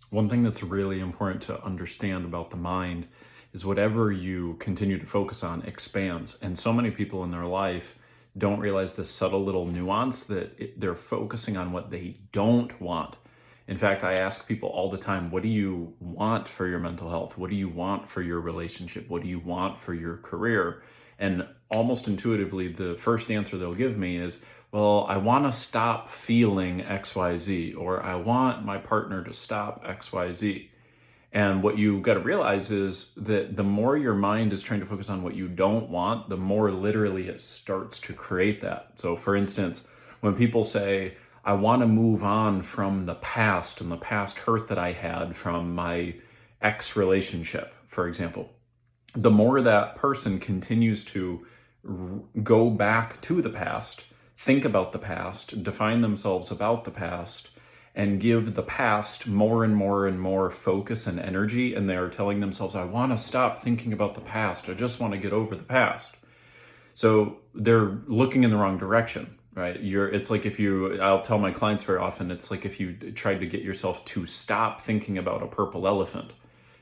One thing that's really important to understand about the mind is whatever you continue to focus on expands. And so many people in their life don't realize this subtle little nuance that they're focusing on what they don't want. In fact, I ask people all the time, what do you want for your mental health? What do you want for your relationship? What do you want for your career? And almost intuitively, the first answer they'll give me is, well, I want to stop feeling XYZ, or I want my partner to stop XYZ. And what you got to realize is that the more your mind is trying to focus on what you don't want, the more literally it starts to create that. So, for instance, when people say, I want to move on from the past and the past hurt that I had from my ex relationship, for example, the more that person continues to go back to the past, think about the past, define themselves about the past, and give the past more and more and more focus and energy, and they are telling themselves, I want to stop thinking about the past. I just want to get over the past. So they're looking in the wrong direction, right? It's like I'll tell my clients very often, it's like if you tried to get yourself to stop thinking about a purple elephant,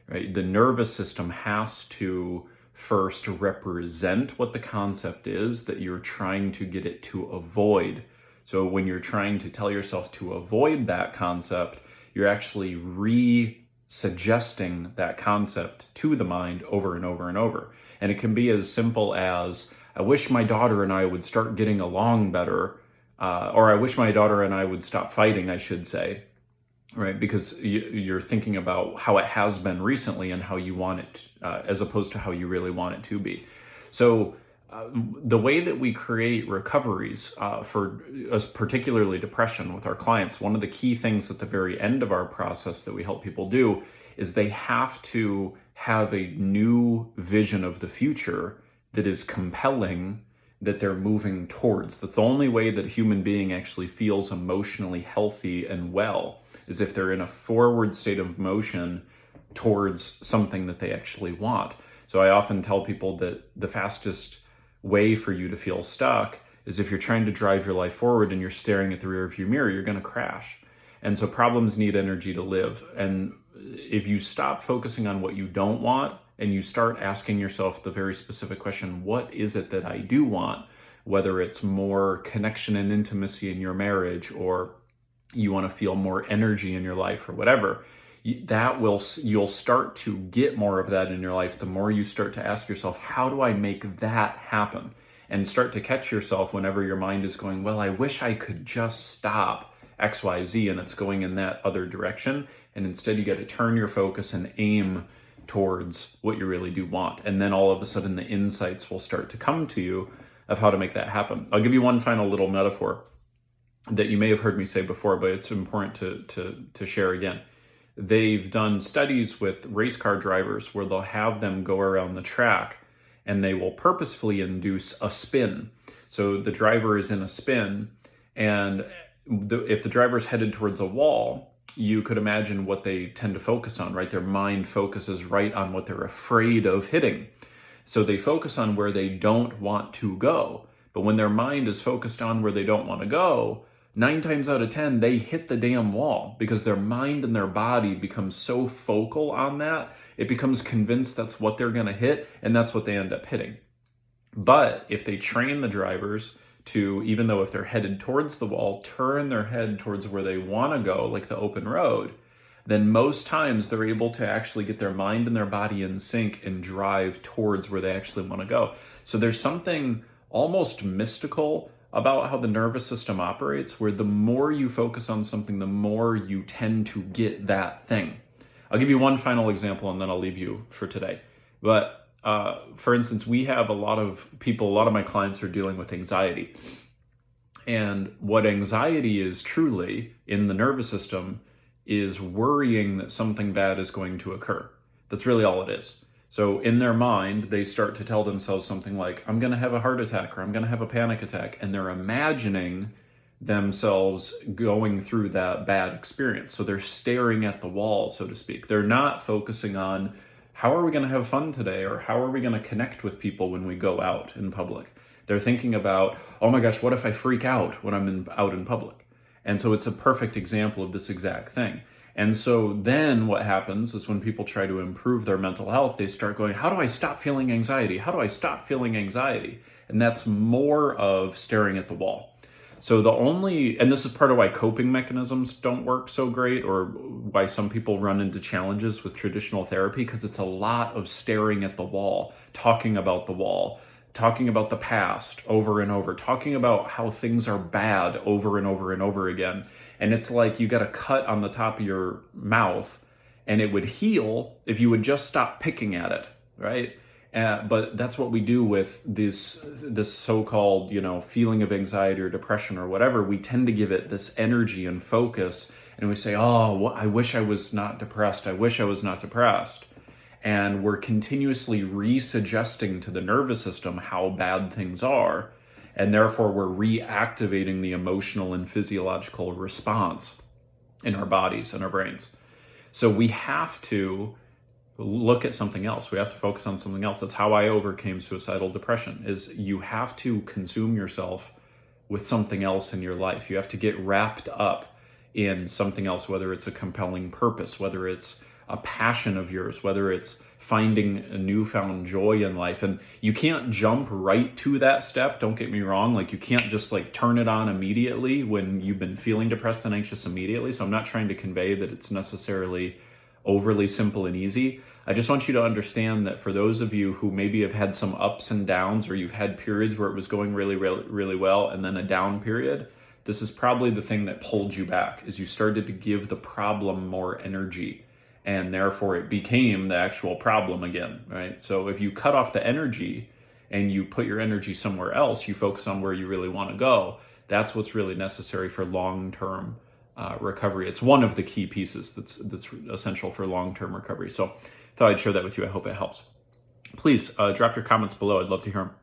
right? The nervous system has to first represent what the concept is that you're trying to get it to avoid. So when you're trying to tell yourself to avoid that concept, you're actually suggesting that concept to the mind over and over and over. And it can be as simple as, I wish my daughter and I would start getting along better, or I wish my daughter and I would stop fighting, I should say, right? Because you're thinking about how it has been recently and how you want it, as opposed to how you really want it to be. So the way that we create recoveries for particularly depression with our clients, one of the key things at the very end of our process that we help people do is they have to have a new vision of the future that is compelling, that they're moving towards. That's the only way that a human being actually feels emotionally healthy and well, is if they're in a forward state of motion towards something that they actually want. So I often tell people that the fastest way for you to feel stuck is if you're trying to drive your life forward and you're staring at the rearview mirror, you're going to crash. And so problems need energy to live. And if you stop focusing on what you don't want and you start asking yourself the very specific question, what is it that I do want? Whether it's more connection and intimacy in your marriage, or you want to feel more energy in your life, or whatever, you'll start to get more of that in your life the more you start to ask yourself, how do I make that happen? And start to catch yourself whenever your mind is going, well, I wish I could just stop XYZ, and it's going in that other direction. And instead you got to turn your focus and aim towards what you really do want. And then all of a sudden the insights will start to come to you of how to make that happen. I'll give you one final little metaphor that you may have heard me say before, but it's important to share again. They've done studies with race car drivers where they'll have them go around the track and they will purposefully induce a spin. So the driver is in a spin, and if the driver's headed towards a wall, you could imagine what they tend to focus on, right? Their mind focuses right on what they're afraid of hitting. So they focus on where they don't want to go. But when their mind is focused on where they don't want to go, 9 times out of 10, they hit the damn wall, because their mind and their body becomes so focal on that, it becomes convinced that's what they're going to hit, and that's what they end up hitting. But if they train the drivers to, even though if they're headed towards the wall, turn their head towards where they want to go, like the open road, then most times they're able to actually get their mind and their body in sync and drive towards where they actually want to go. So there's something almost mystical about how the nervous system operates, where the more you focus on something, the more you tend to get that thing. I'll give you one final example and then I'll leave you for today. But for instance, we have a lot of my clients are dealing with anxiety. And what anxiety is truly in the nervous system is worrying that something bad is going to occur. That's really all it is. So in their mind, they start to tell themselves something like, I'm going to have a heart attack, or I'm going to have a panic attack. And they're imagining themselves going through that bad experience. So they're staring at the wall, so to speak. They're not focusing on, how are we going to have fun today? Or how are we going to connect with people when we go out in public? They're thinking about, oh my gosh, what if I freak out when I'm out in public? And so it's a perfect example of this exact thing. And so then what happens is when people try to improve their mental health, they start going, how do I stop feeling anxiety? How do I stop feeling anxiety? And that's more of staring at the wall. So and this is part of why coping mechanisms don't work so great, or why some people run into challenges with traditional therapy, because it's a lot of staring at the wall, talking about the wall, talking about the past over and over, talking about how things are bad over and over and over again. And it's like you got a cut on the top of your mouth, and it would heal if you would just stop picking at it, right? But that's what we do with this so-called, feeling of anxiety or depression or whatever. We tend to give it this energy and focus, and we say, "Oh, I wish I was not depressed. I wish I was not depressed." And we're continuously resuggesting to the nervous system how bad things are, and therefore we're reactivating the emotional and physiological response in our bodies and our brains. So we have to look at something else. We have to focus on something else. That's how I overcame suicidal depression, is you have to consume yourself with something else in your life. You have to get wrapped up in something else, whether it's a compelling purpose, whether it's a passion of yours, whether it's finding a newfound joy in life. And you can't jump right to that step. Don't get me wrong. Like, you can't just turn it on immediately when you've been feeling depressed and anxious immediately. So I'm not trying to convey that it's necessarily overly simple and easy. I just want you to understand that for those of you who maybe have had some ups and downs, or you've had periods where it was going really, really, really well, and then a down period, this is probably the thing that pulled you back, is you started to give the problem more energy, and therefore it became the actual problem again, right? So if you cut off the energy and you put your energy somewhere else, you focus on where you really want to go, that's what's really necessary for long-term recovery. It's one of the key pieces that's essential for long-term recovery. So I thought I'd share that with you. I hope it helps. Please drop your comments below. I'd love to hear them.